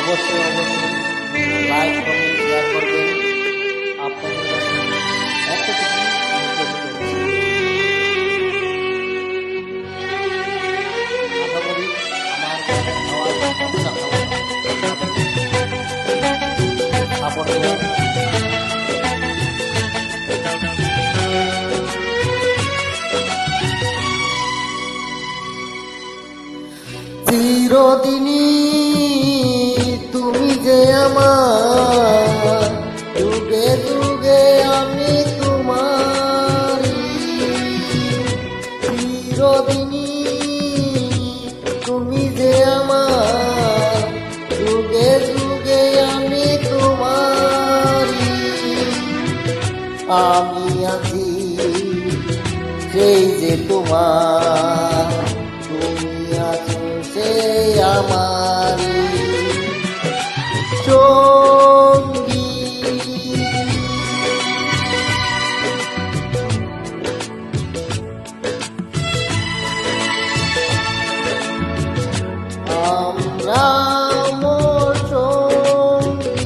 অবশ্যই অবশ্যই like comment share করবেন। আপনাদের কাছে এতটুকু রিকোয়েস্ট করছি। আশা করি আমার আওয়াজ সাপোর্ট দেবেন। চিরদিনই তুমি যে আমার, যুগে যুগে আমি তোমারি। চিরদিনই তুমি যে আমার, যুগে যুগে আমি তোমারি। আমি আছি সেই যে তোমার, তুমি আছো সেই আমারি সঙ্গী। আমরা মোর সঙ্গী।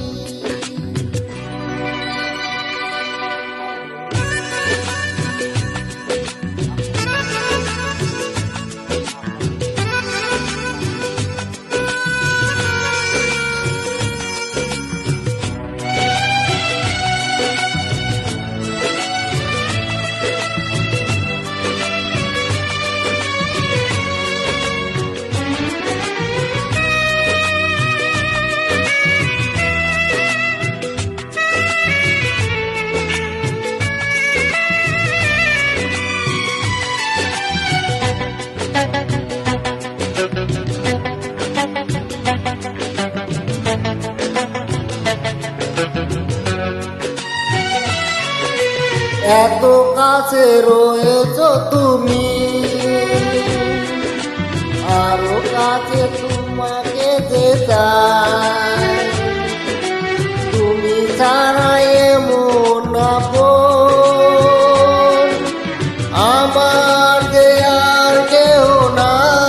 এত কাছে রয়েছ তুমি, আরো কাছে তোমাকে যে চাই। তুমি ছাড়া এমন আপন আমার যে আর কেউ নাই।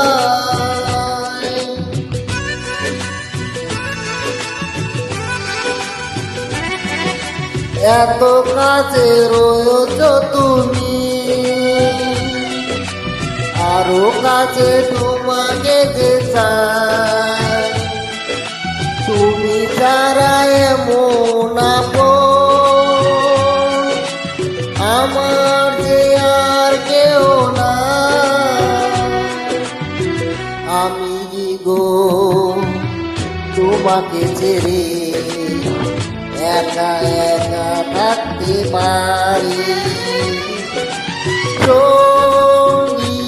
এত কাছে রয়েছ তুমি, আরো কাছে তোমাকে যে চাই। তুমি ছাড়া এমন আপন আমার যে আর কেউ নাই। আমি গো তোমাকে ছেড়ে একা একা থাকতে পারি সঙ্গী।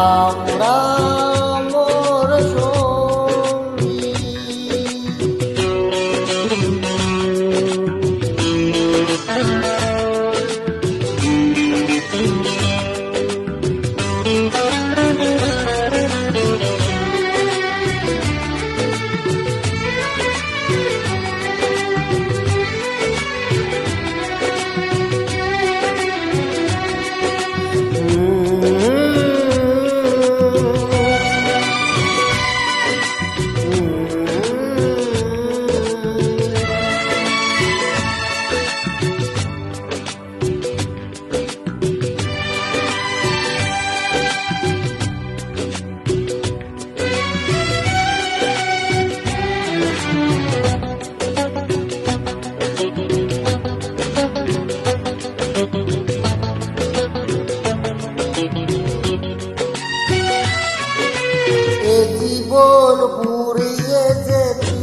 আমরা মোর সঙ্গী। জীবন পুরিয়ে যেতি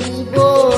জীবন